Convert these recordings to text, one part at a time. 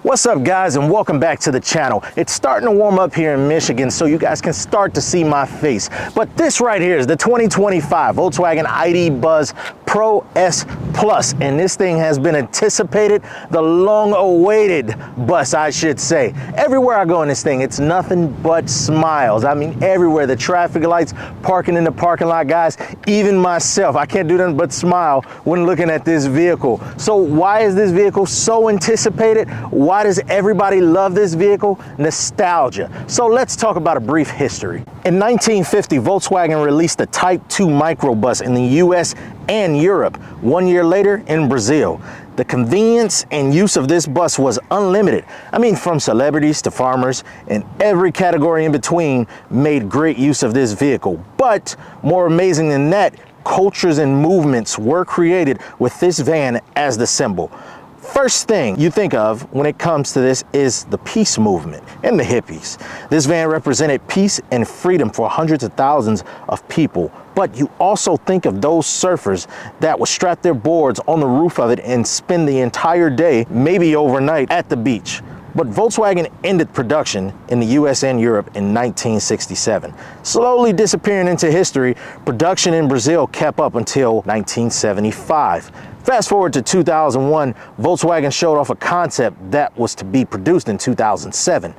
What's up, guys, and welcome back to the channel. It's starting to warm up here in Michigan, so you guys can start to see my face. But this right here is the 2025 Volkswagen ID Buzz Pro S Plus, and this thing has been anticipated, the long-awaited bus, I should say. Everywhere I go in this thing, it's nothing but smiles. I mean, everywhere. The traffic lights, parking in the parking lot, guys, even myself, I can't do nothing but smile when looking at this vehicle. So why is this vehicle so anticipated? Why does everybody love this vehicle? Nostalgia. So let's talk about a brief history. In 1950, Volkswagen released the Type 2 microbus in the US and Europe. 1 year later in Brazil. The convenience and use of this bus was unlimited. I mean, from celebrities to farmers and every category in between made great use of this vehicle. But more amazing than that, cultures and movements were created with this van as the symbol. First thing you think of when it comes to this is the peace movement and the hippies. This van represented peace and freedom for hundreds of thousands of people. But you also think of those surfers that would strap their boards on the roof of it and spend the entire day, maybe overnight, at the beach. But Volkswagen ended production in the US and Europe in 1967. Slowly disappearing into history, production in Brazil kept up until 1975. Fast forward to 2001, Volkswagen showed off a concept that was to be produced in 2007,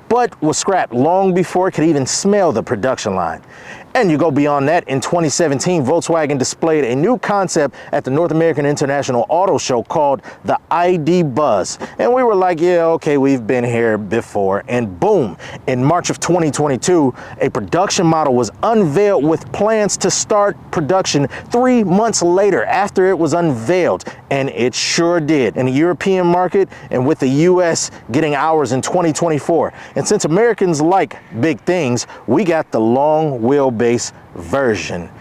but was scrapped long before it could even smell the production line. And you go beyond that, in 2017, Volkswagen displayed a new concept at the North American International Auto Show called the ID Buzz. And we were like, yeah, okay, we've been here before. And boom, in March of 2022, a production model was unveiled with plans to start production 3 months later after it was unveiled. And it sure did in the European market and with the US getting ours in 2024. And since Americans like big things, we got the long wheelbase version.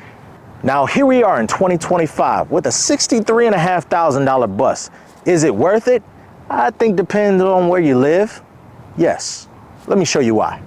Now here we are in 2025 with a $63,500 bus. Is it worth it? I think depends on where you live. Yes. Let me show you why.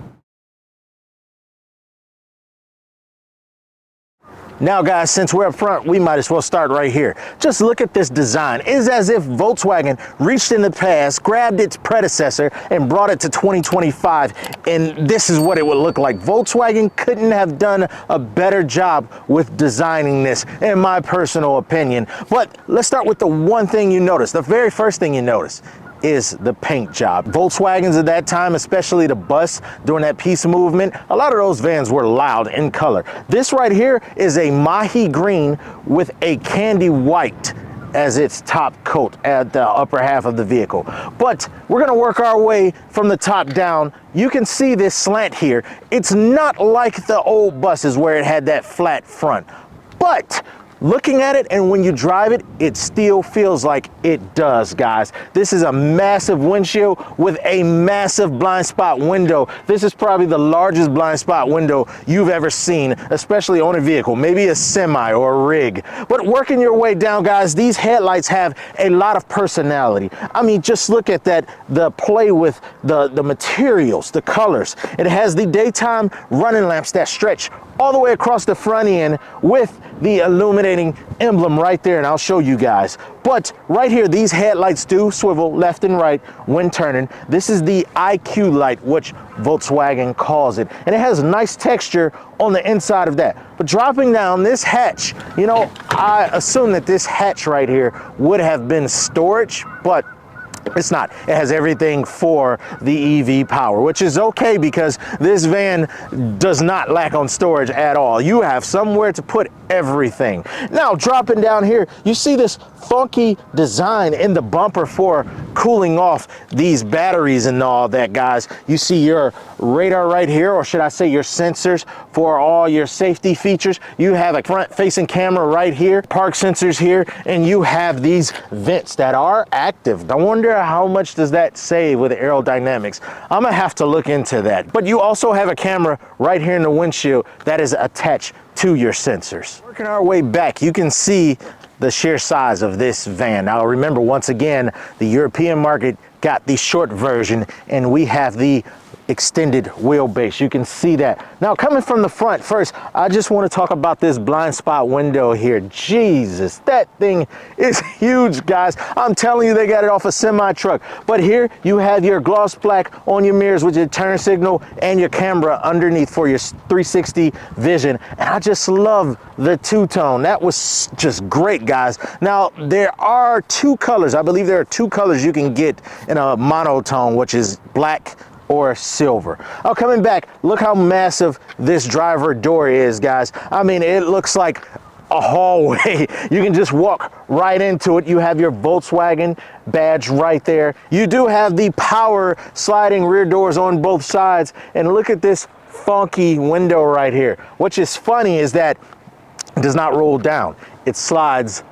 Now guys, since we're up front, we might as well start right here. Just look at this design. It's as if Volkswagen reached in the past, grabbed its predecessor, and brought it to 2025, and this is what it would look like. Volkswagen couldn't have done a better job with designing this, in my personal opinion. But let's start with the one thing you notice. The very first thing you notice is the paint job. Volkswagens at that time, especially the bus during that peace movement, a lot of those vans were loud in color. This right here is a mahi green with a candy white as its top coat at the upper half of the vehicle. But we're gonna work our way from the top down. You can see this slant here. It's not like the old buses where it had that flat front, but looking at it and when you drive it, it still feels like it does, guys. This is a massive windshield with a massive blind spot window. This is probably the largest blind spot window you've ever seen, especially on a vehicle, maybe a semi or a rig. But working your way down, guys, these headlights have a lot of personality. I mean, just look at that, the play with the materials, the colors. It has the daytime running lamps that stretch all the way across the front end with the illuminating emblem right there, and I'll show you guys. But right here, these headlights do swivel left and right when turning. This is the IQ light, which Volkswagen calls it, and it has a nice texture on the inside of that. But dropping down this hatch, you know, I assume that this hatch right here would have been storage, but it's not. It has everything for the EV power, which is okay because this van does not lack on storage at all. You have somewhere to put everything. Now, dropping down here, you see this funky design in the bumper for cooling off these batteries and all that, guys. You see your radar right here, or should I say your sensors for all your safety features. You have a front-facing camera right here, park sensors here, and you have these vents that are active. I wonder how much does that save with aerodynamics. I'm gonna have to look into that. But you also have a camera right here in the windshield that is attached to your sensors. Working our way back, you can see the sheer size of this van. Now remember, once again, the European market got the short version, and we have the extended wheelbase. You can see that. Now, coming from the front, first, I just want to talk about this blind spot window here. Jesus, that thing is huge, guys. I'm telling you, they got it off a semi truck. But here you have your gloss black on your mirrors with your turn signal and your camera underneath for your 360 vision. And I just love the two-tone. That was just great, guys. Now, there are two colors. I believe there are two colors you can get in a monotone, which is black or silver. Oh, coming back, look how massive this driver door is, guys. I mean, it looks like a hallway. You can just walk right into it. You have your Volkswagen badge right there. You do have the power sliding rear doors on both sides. And look at this funky window right here. Which is funny is that it does not roll down. It slides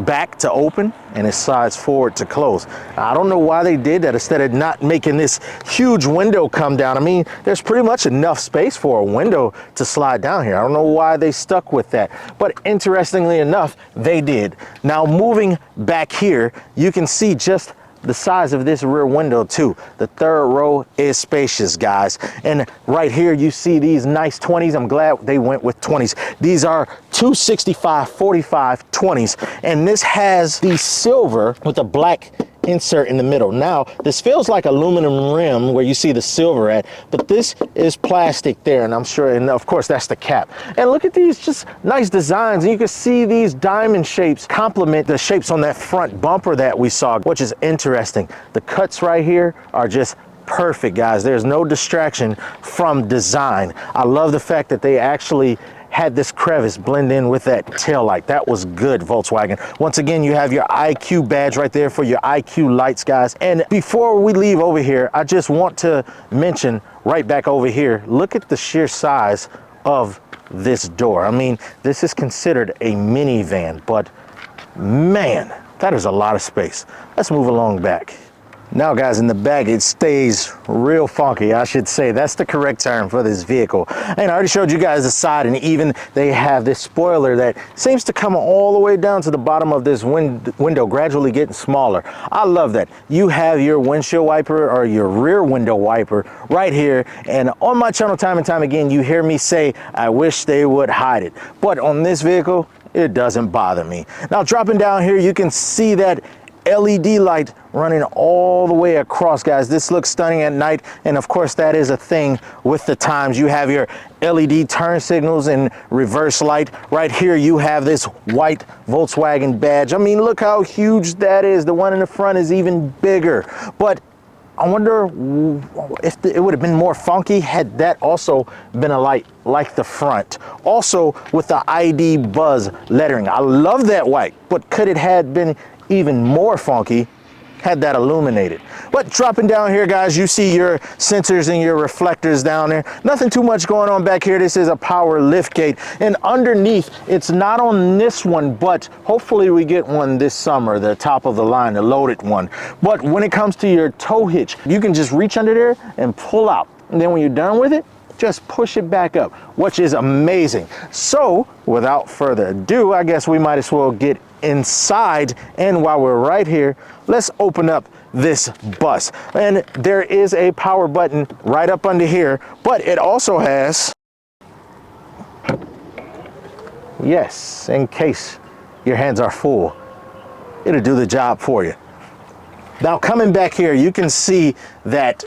back to open and it slides forward to close. I don't know why they did that instead of not making this huge window come down. I mean, there's pretty much enough space for a window to slide down here. I don't know why they stuck with that, but interestingly enough, they did. Now, moving back here, you can see just the size of this rear window too. The third row is spacious, guys. And right here, you see these nice 20s. I'm glad they went with 20s. These are 265/45 20s. And this has the silver with the black insert in the middle. Now, this feels like aluminum rim where you see the silver at, but this is plastic there, and I'm sure, and of course, that's the cap. And look at these just nice designs. And you can see these diamond shapes complement the shapes on that front bumper that we saw, which is interesting. The cuts right here are just perfect, guys. There's no distraction from design. I love the fact that they actually had this crevice blend in with that tail light. That was good, Volkswagen. Once again, you have your IQ badge right there for your IQ lights, guys. And before we leave over here, I just want to mention right back over here, look at the sheer size of this door. I mean, this is considered a minivan, but man, that is a lot of space. Let's move along back. Now, guys, in the back, it stays real funky, I should say. That's the correct term for this vehicle. And I already showed you guys the side, and even they have this spoiler that seems to come all the way down to the bottom of this window, gradually getting smaller. I love that. You have your windshield wiper or your rear window wiper right here. And on my channel, time and time again, you hear me say, I wish they would hide it. But on this vehicle, it doesn't bother me. Now, dropping down here, you can see that LED light running all the way across, guys. This looks stunning at night, and of course that is a thing with the times. You have your LED turn signals and reverse light. Right here you have this white Volkswagen badge. I mean, look how huge that is. The one in the front is even bigger, but I wonder if it would have been more funky had that also been a light like the front. Also with the ID Buzz lettering. I love that white, but could it have been even more funky had that illuminated? But dropping down here, guys, you see your sensors and your reflectors down there. Nothing too much going on back here. This is a power lift gate, and underneath, it's not on this one, but hopefully we get one this summer, the top of the line, the loaded one. But when it comes to your tow hitch, you can just reach under there and pull out, and then when you're done with it, just push it back up, which is amazing. So without further ado, I guess we might as well get inside. And while we're right here, let's open up this bus. And there is a power button right up under here, but it also has, yes, in case your hands are full, it'll do the job for you. Now, coming back here, you can see that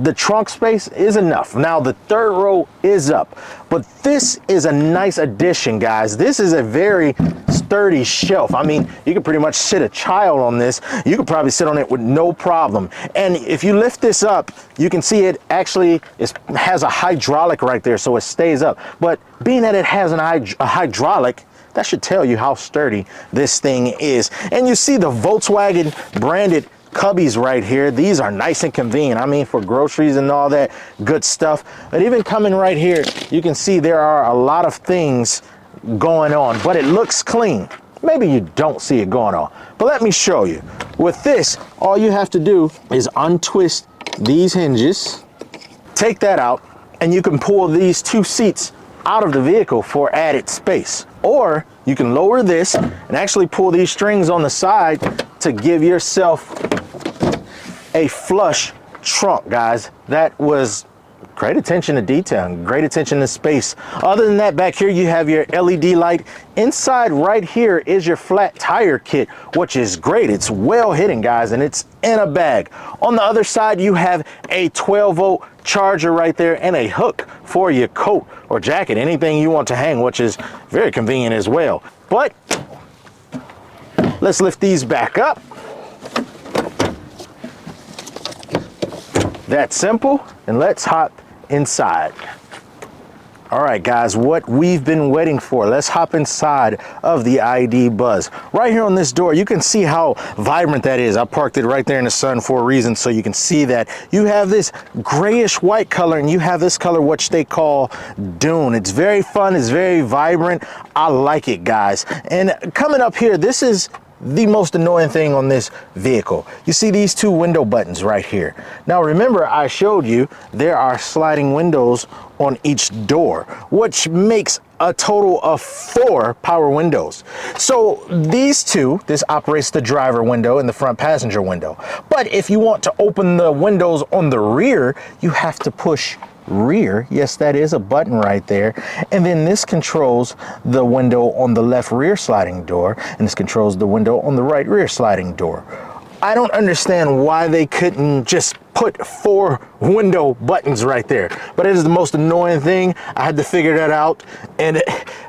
the trunk space is enough. Now, the third row is up, but this is a nice addition, guys. This is a very sturdy shelf. I mean, you could pretty much sit a child on this. You could probably sit on it with no problem. And if you lift this up, you can see it actually has a hydraulic right there, so it stays up. But being that it has a hydraulic, that should tell you how sturdy this thing is. And you see the Volkswagen branded cubbies right here. These are nice and convenient. I mean, for groceries and all that good stuff. But even coming right here, you can see there are a lot of things going on, but it looks clean. Maybe you don't see it going on, but let me show you. With this, all you have to do is untwist these hinges, take that out, and you can pull these two seats out of the vehicle for added space. Or you can lower this and actually pull these strings on the side to give yourself a flush trunk, guys. That was great attention to detail, great attention to space. Other than that, back here you have your LED light. Inside right here is your flat tire kit, which is great. It's well hidden, guys, and it's in a bag. On the other side, you have a 12-volt charger right there and a hook for your coat or jacket, anything you want to hang, which is very convenient as well. But let's lift these back up. That's simple, and let's hop inside. All right, guys, what we've been waiting for. Let's hop inside of the ID Buzz. Right here on this door, you can see how vibrant that is. I parked it right there in the sun for a reason, so you can see that. You have this grayish white color, and you have this color, which they call Dune. It's very fun, it's very vibrant. I like it, guys. And coming up here, this is the most annoying thing on this vehicle. You see these two window buttons right here. Now remember, I showed you there are sliding windows on each door, which makes a total of 4 power windows. So these two, this operates the driver window and the front passenger window. But if you want to open the windows on the rear, you have to push rear. Yes, that is a button right there. And then this controls the window on the left rear sliding door, and this controls the window on the right rear sliding door. I don't understand why they couldn't just put 4 window buttons right there, but it is the most annoying thing. I had to figure that out, and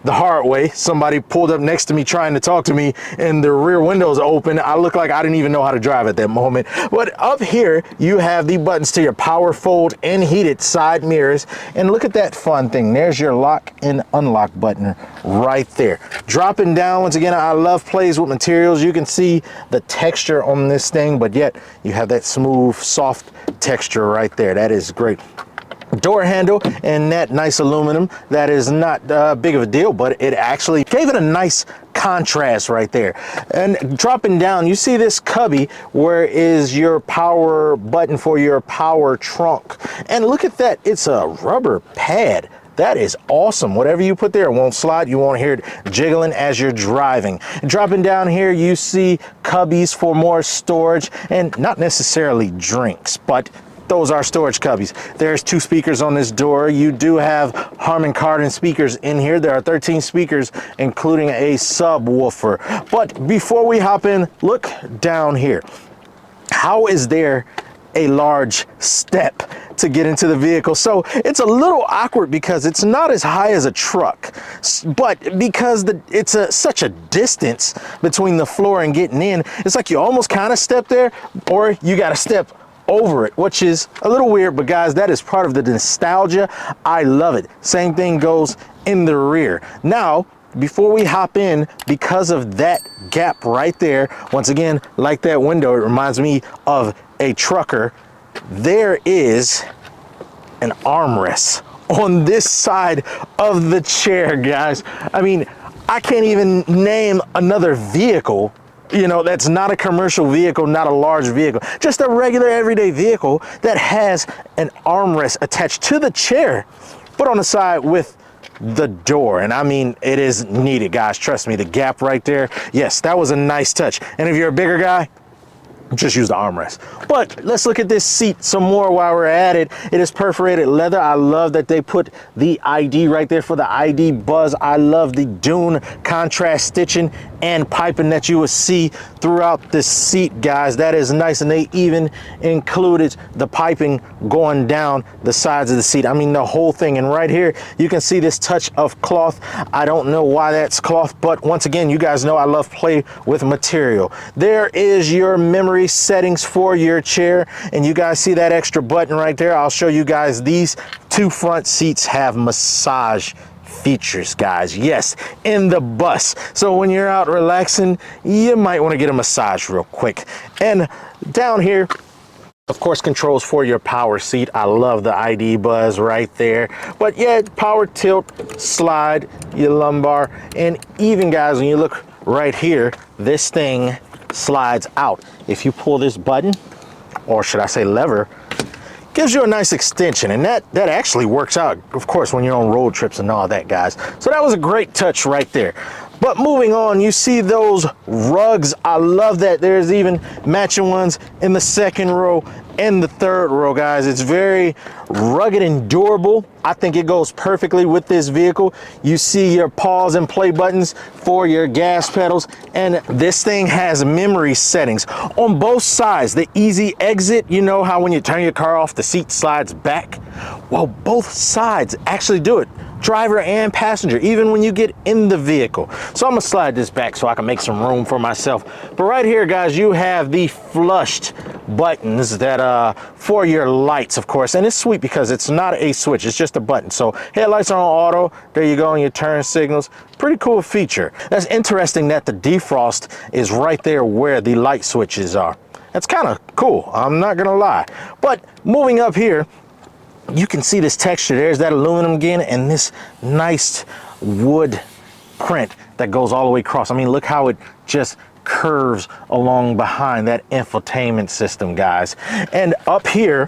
the hard way. Somebody pulled up next to me trying to talk to me, and the rear windows open. I look like I didn't even know how to drive at that moment. But up here, you have the buttons to your power fold and heated side mirrors, and look at that fun thing. There's your lock and unlock button right there. Dropping down, once again, I love plays with materials. You can see the texture on this thing, but yet you have that smooth, soft texture right there. That is great. Door handle and that nice aluminum, that is not big of a deal, but it actually gave it a nice contrast right there. And dropping down, you see this cubby where is your power button for your power trunk, and look at that, it's a rubber pad. That is awesome. Whatever you put there, it won't slide. You won't hear it jiggling as you're driving. Dropping down here, you see cubbies for more storage, and not necessarily drinks, but those are storage cubbies. There's 2 speakers on this door. You do have Harman Kardon speakers in here. There are 13 speakers, including a subwoofer. But before we hop in, look down here. How is there a large step to get into the vehicle? So it's a little awkward because it's not as high as a truck, but because it's such a distance between the floor and getting in, it's like you almost kind of step there, or you got to step over it, which is a little weird, but guys, that is part of the nostalgia. I love it. Same thing goes in the rear. Now, before we hop in, because of that gap right there, once again, like that window, it reminds me of a trucker. There is an armrest on this side of the chair, guys. I mean, I can't even name another vehicle, you know, that's not a commercial vehicle, not a large vehicle, just a regular everyday vehicle that has an armrest attached to the chair, but on the side with the door. And I mean, it is needed, guys. Trust me, the gap right there, yes, that was a nice touch. And if you're a bigger guy, just use the armrest. But let's look at this seat some more while we're at it. It is perforated leather. I love that they put the ID right there for the ID Buzz. I love the Dune contrast stitching and piping that you will see throughout the seat, guys. That is nice, and they even included the piping going down the sides of the seat. I mean, the whole thing. And right here, you can see this touch of cloth. I don't know why that's cloth, but once again, you guys know I love play with material. There is your memory settings for your chair, and you guys see that extra button right there. I'll show you guys, these 2 front seats have massage features, guys. Yes, in the bus. So when you're out relaxing, you might want to get a massage real quick. And down here, of course, controls for your power seat. I love the ID Buzz right there. But yeah, power tilt, slide, your lumbar, and even, guys, when you look right here, this thing slides out. If you pull this button, or should I say lever, gives you a nice extension, and that actually works out, of course, when you're on road trips and all that, guys. So that was a great touch right there. But moving on, you see those rugs. I love that. There's even matching ones in the second row and the third row, guys. It's very rugged and durable. I think it goes perfectly with this vehicle. You see your pause and play buttons for your gas pedals, and this thing has memory settings on both sides. The easy exit, you know how when you turn your car off, the seat slides back? Well, both sides actually do it. Driver and passenger, even when you get in the vehicle. So I'm gonna slide this back so I can make some room for myself. But right here, guys, you have the flushed buttons that for your lights, of course, and it's sweet because it's not a switch, it's just a button. So headlights are on auto, there you go, and your turn signals. Pretty cool feature. That's interesting that the defrost is right there where the light switches are. That's kind of cool, I'm not gonna lie. But moving up here, you can see this texture. There's that aluminum again, and this nice wood print that goes all the way across. I mean, look how it just curves along behind that infotainment system, guys. And up here,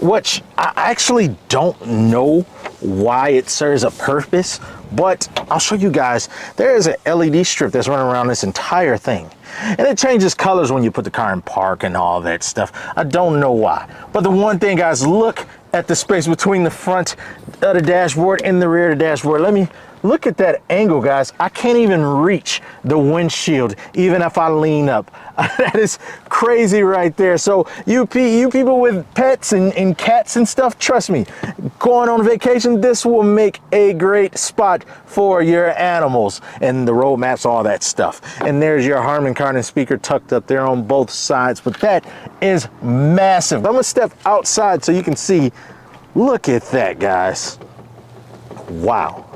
which I actually don't know why it serves a purpose, but I'll show you guys. There is an LED strip that's running around this entire thing. And it changes colors when you put the car in park and all that stuff. I don't know why. But the one thing, guys, look at the space between the front of the dashboard and the rear of the dashboard. Let me look at that angle, guys. I can't even reach the windshield, even if I lean up. That is crazy right there. So you people with pets and cats and stuff, trust me, going on vacation, this will make a great spot for your animals, and the road maps, all that stuff. And there's your Harman Kardon speaker tucked up there on both sides, but that is massive. I'm gonna step outside so you can see. Look at that, guys. Wow.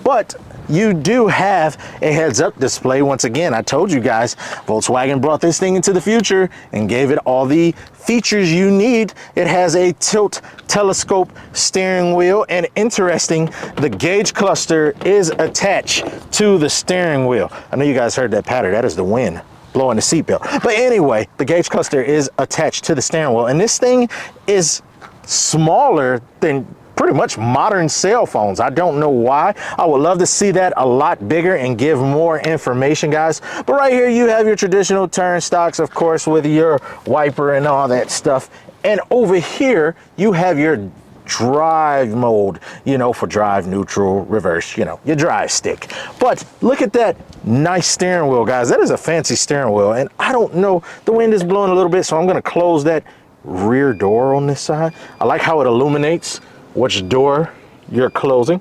But you do have a heads-up display. Once again, I told you guys, Volkswagen brought this thing into the future and gave it all the features you need. It has a tilt telescope steering wheel, and interesting, the gauge cluster is attached to the steering wheel. I know you guys heard that patter. That is the wind blowing the seatbelt. But anyway, the gauge cluster is attached to the steering wheel, and this thing is smaller than pretty much modern cell phones. I don't know why. I would love to see that a lot bigger and give more information, guys. But right here you have your traditional turn stocks, of course, with your wiper and all that stuff. And over here you have your drive mode, you know, for drive, neutral, reverse, you know, your drive stick. But look at that nice steering wheel, guys. That is a fancy steering wheel. And I don't know, the wind is blowing a little bit, so I'm going to close that rear door on this side. I like how it illuminates which door you're closing.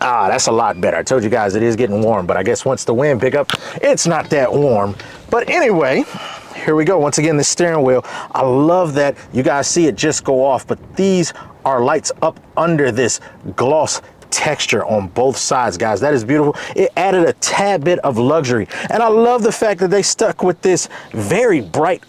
Ah, that's a lot better. I told you guys it is getting warm, but I guess once the wind pick up, it's not that warm. But anyway, here we go. Once again, the steering wheel. I love that you guys see it just go off, but these are lights up under this gloss texture on both sides, guys. That is beautiful. It added a tad bit of luxury, and I love the fact that they stuck with this very bright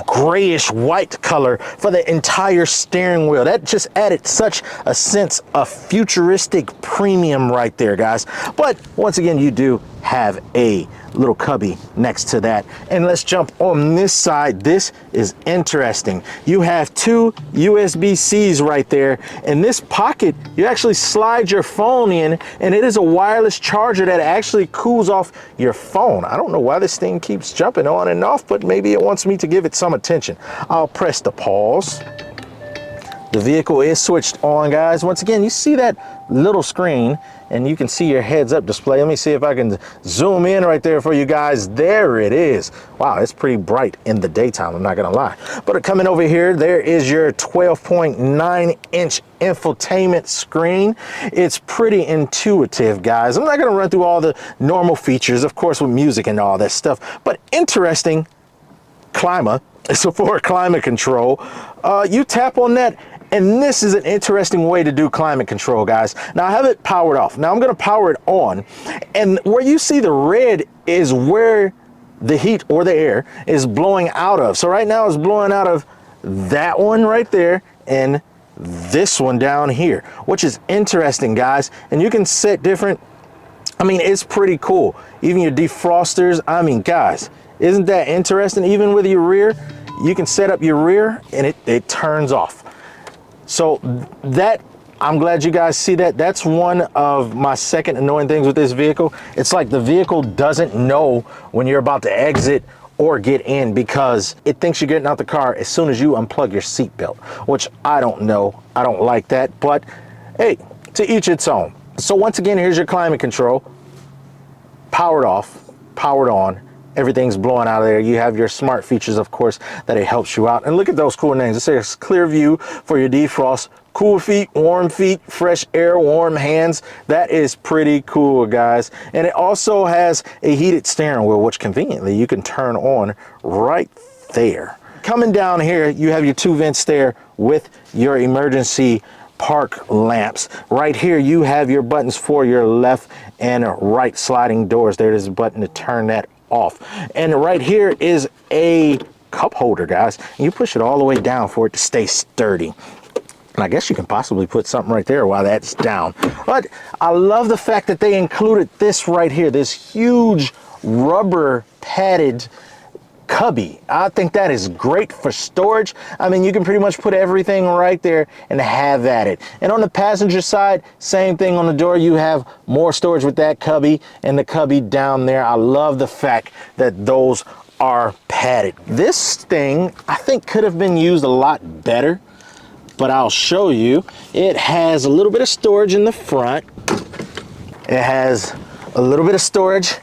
grayish white color for the entire steering wheel. That just added such a sense of futuristic premium right there, guys. But once again, you do have a little cubby next to that. And let's jump on this side. This is interesting. You have two USB-Cs right there. In this pocket, you actually slide your phone in, and it is a wireless charger that actually cools off your phone. I don't know why this thing keeps jumping on and off, but maybe it wants me to give it some attention. I'll press the pause. The vehicle is switched on, guys. Once again, you see that little screen, and you can see your heads-up display. Let me see if I can zoom in right there for you guys. There it is. Wow, it's pretty bright in the daytime, I'm not gonna lie. But coming over here, there is your 12.9-inch infotainment screen. It's pretty intuitive, guys. I'm not gonna run through all the normal features, of course, with music and all that stuff, but interesting. Climate, so for climate control, you tap on that, and this is an interesting way to do climate control, guys. Now I have it powered off. Now I'm gonna power it on, and where you see the red is where the heat or the air is blowing out of. So right now it's blowing out of that one right there and this one down here, which is interesting, guys. And you can set different, I mean, it's pretty cool. Even your defrosters, I mean, guys, isn't that interesting? Even with your rear, you can set up your rear and it turns off. So that I'm glad you guys see that. That's one of my second annoying things with this vehicle. It's like the vehicle doesn't know when you're about to exit or get in because it thinks you're getting out the car as soon as you unplug your seatbelt, which I don't know. I don't like that, but hey, to each its own. So once again, here's your climate control. Powered off, powered on. Everything's blowing out of there. You have your smart features, of course, that it helps you out. And look at those cool names. It says clear view for your defrost, cool feet, fresh air, warm hands. That is pretty cool, guys. And it also has a heated steering wheel, which conveniently you can turn on right there. Coming down here, you have your 2 vents there with your emergency park lamps. Right here, you have your buttons for your left and right sliding doors. There's a button to turn that off. And right here is a cup holder, guys. And you push it all the way down for it to stay sturdy. And I guess you can possibly put something right there while that's down. But I love the fact that they included this right here, this huge rubber padded cubby. I think that is great for storage. I mean, you can pretty much put everything right there and have at it. And on the passenger side, same thing on the door. You have more storage with that cubby and the cubby down there. I love the fact that those are padded. This thing, I think, could have been used a lot better, but I'll show you. It has a little bit of storage in the front. It has a little bit of storage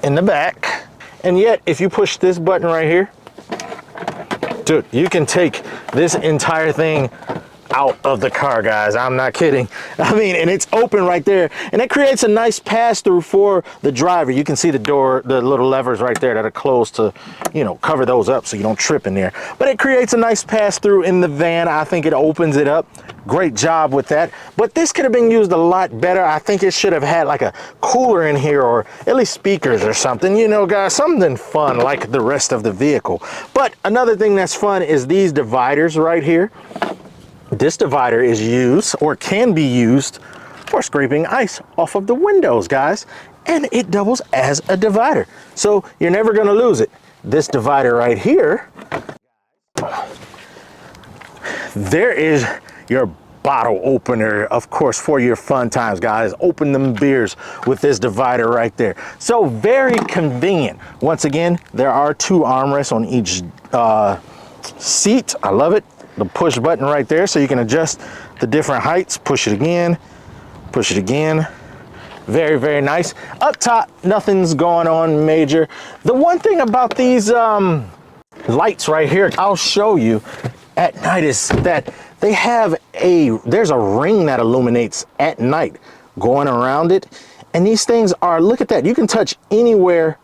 in the back. And yet, if you push this button right here, dude, you can take this entire thing out of the car, guys. I'm not kidding. I mean, and it's open right there. And it creates a nice pass-through for the driver. You can see the door, the little levers right there that are closed to, you know, cover those up so you don't trip in there. But it creates a nice pass-through in the van. I think it opens it up. Great job with that. But this could have been used a lot better. I think it should have had like a cooler in here, or at least speakers or something, you know, guys, something fun like the rest of the vehicle. But another thing that's fun is these dividers right here. This divider is used, or can be used, for scraping ice off of the windows, guys. And it doubles as a divider. So you're never gonna lose it. This divider right here, there is your bottle opener, of course, for your fun times, guys. Open them beers with this divider right there. So very convenient. Once again, there are 2 armrests on each seat. I love it. The push button right there, so you can adjust the different heights. Push it again, push it again. Very, very nice. Up top, nothing's going on major. The one thing about these lights right here, I'll show you at night, is that they have there's a ring that illuminates at night going around it. And these things are, look at that. You can touch anywhere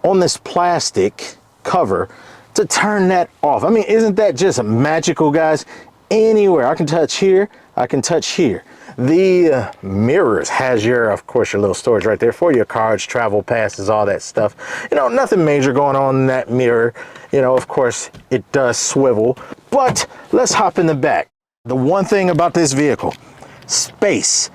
on this plastic cover to turn that off. I mean, isn't that just magical, guys? Anywhere. I can touch here, I can touch here. The mirrors has your, of course, your little storage right there for your cards, travel passes, all that stuff. You know, nothing major going on in that mirror. You know, of course, it does swivel. But let's hop in the back. The one thing about this vehicle, space.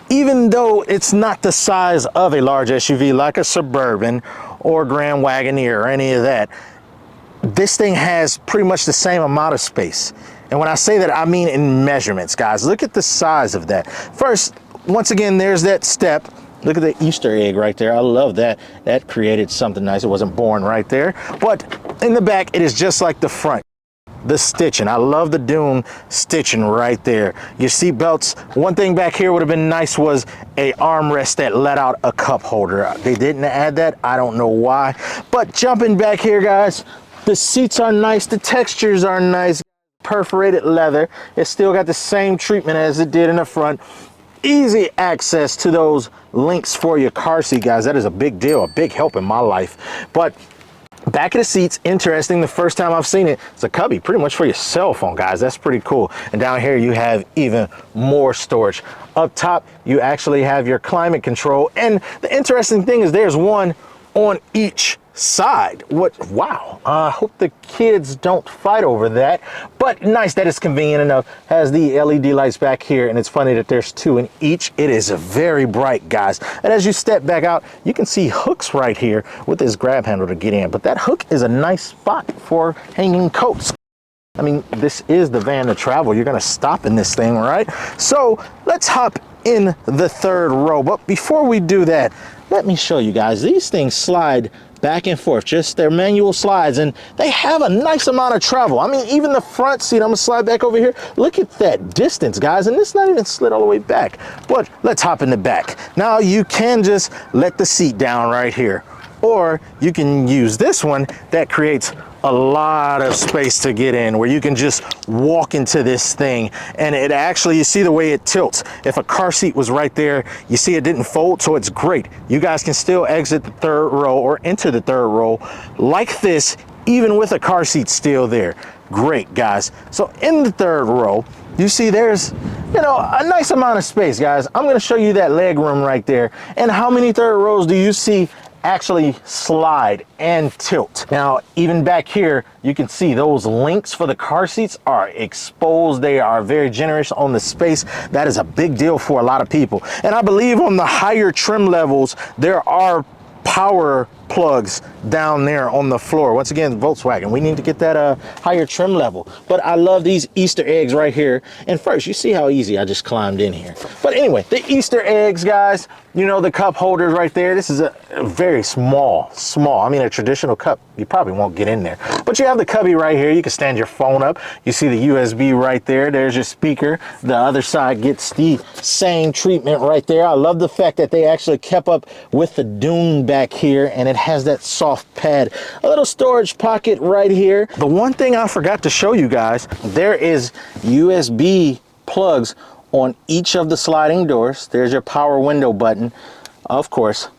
Even though it's not the size of a large SUV like a Suburban or Grand Wagoneer or any of that, this thing has pretty much the same amount of space. And when I say that, I mean in measurements, guys. Look at the size of that. First, once again, there's that step. Look at the Easter egg right there. I love that. That created something nice. It wasn't born right there. But in the back, it is just like the front. The stitching. I love the Dune stitching right there. Your seat belts. One thing back here would have been nice was a armrest that let out a cup holder. They didn't add that. I don't know why. But jumping back here, guys, the seats are nice, the textures are nice, perforated leather. It's still got the same treatment as it did in the front. Easy access to those links for your car seat, guys. That is a big deal, a big help in my life. But back of the seats, interesting. The first time I've seen it, it's a cubby pretty much for your cell phone, guys. That's pretty cool. And down here you have even more storage. Up top, you actually have your climate control. And the interesting thing is there's one on each side. Wow. I hope the kids don't fight over that, but nice that it's convenient enough. Has the LED lights back here, and it's funny that there's 2 in each. It is very bright, guys. And as you step back out, you can see hooks right here with this grab handle to get in, but that hook is a nice spot for hanging coats. I mean, this is the van to travel. You're gonna stop in this thing, right? So let's hop in the third row. But before we do that, let me show you guys. These things slide back and forth, just their manual slides, and they have a nice amount of travel. I mean, even the front seat, I'm gonna slide back over here. Look at that distance, guys, and it's not even slid all the way back. But let's hop in the back. Now you can just let the seat down right here, or you can use this one that creates a lot of space to get in, where you can just walk into this thing, and it actually, you see the way it tilts. If a car seat was right there, you see it didn't fold, so it's great. You guys can still exit the third row or enter the third row like this, even with a car seat still there. Great, guys. So in the third row, you see there's, you know, a nice amount of space, guys. I'm gonna show you that leg room right there. And how many third rows do you see actually slide and tilt? Now, even back here, you can see those links for the car seats are exposed. They are very generous on the space. That is a big deal for a lot of people. And I believe on the higher trim levels, there are power plugs down there on the floor. Once again, Volkswagen, we need to get that higher trim level. But I love these Easter eggs right here. And first, you see how easy I just climbed in here. But anyway, the Easter eggs, guys, you know, the cup holders right there. This is a very small. I mean, a traditional cup, you probably won't get in there. But you have the cubby right here. You can stand your phone up. You see the USB right there. There's your speaker. The other side gets the same treatment right there. I love the fact that they actually kept up with the dune back here, and it has that soft pad. A little storage pocket right here. The one thing I forgot to show you guys, there is USB plugs on each of the sliding doors. There's your power window button. Of course,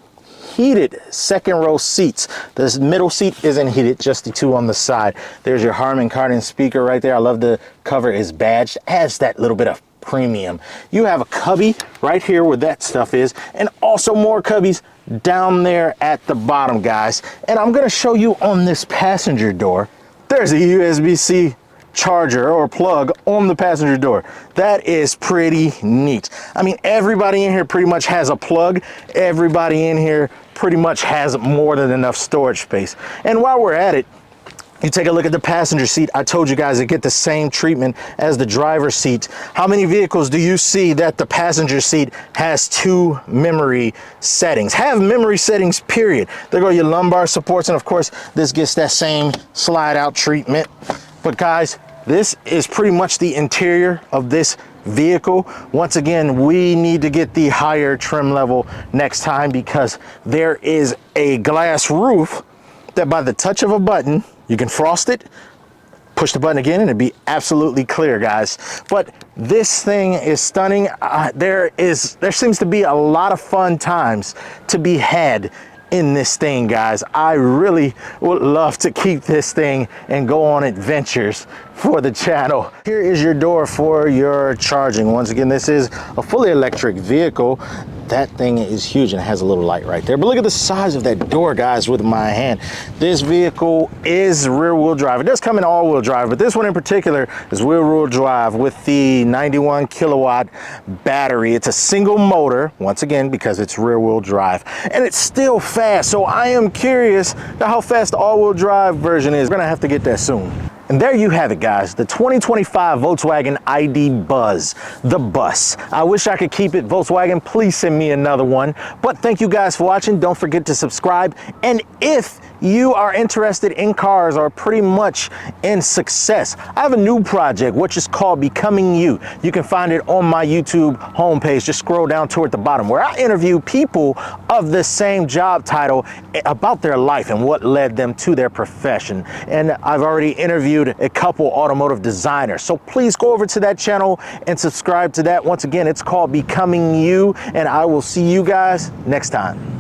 heated second row seats. This middle seat isn't heated, just the two on the side. There's your Harman Kardon speaker right there. I love the cover is badged, adds that little bit of premium. You have a cubby right here where that stuff is, and also more cubbies down there at the bottom, guys. And I'm gonna show you on this passenger door, there's a USB-C charger or plug on the passenger door. That is pretty neat. I mean, everybody in here pretty much has a plug. Everybody in here pretty much has more than enough storage space. And while we're at it, you take a look at the passenger seat. I told you guys to get the same treatment as the driver's seat. How many vehicles do you see that the passenger seat has two memory settings? Have memory settings, period. There go your lumbar supports, and of course, this gets that same slide out treatment. But guys, this is pretty much the interior of this vehicle. Once again, we need to get the higher trim level next time, because there is a glass roof that by the touch of a button, you can frost it, push the button again, and it'd be absolutely clear, guys. But this thing is stunning. There seems to be a lot of fun times to be had in this thing, guys. I really would love to keep this thing and go on adventures for the channel. Here is your door for your charging. Once again, this is a fully electric vehicle. That thing is huge and it has a little light right there. But look at the size of that door, guys, with my hand. This vehicle is rear-wheel drive. It does come in all-wheel drive, but this one in particular is rear-wheel drive with the 91 kilowatt battery. It's a single motor, once again, because it's rear-wheel drive. And it's still fast, so I am curious to how fast the all-wheel drive version is. We're gonna have to get that soon. And there you have it, guys, the 2025 Volkswagen ID Buzz, the bus. I wish I could keep it. Volkswagen, please send me another one. But thank you guys for watching. Don't forget to subscribe. And if you are interested in cars or pretty much in success, I have a new project which is called Becoming You. You can find it on my YouTube homepage. Just scroll down toward the bottom, where I interview people of the same job title about their life and what led them to their profession. And I've already interviewed a couple automotive designers. So please go over to that channel and subscribe to that. Once again, it's called Becoming You, and I will see you guys next time.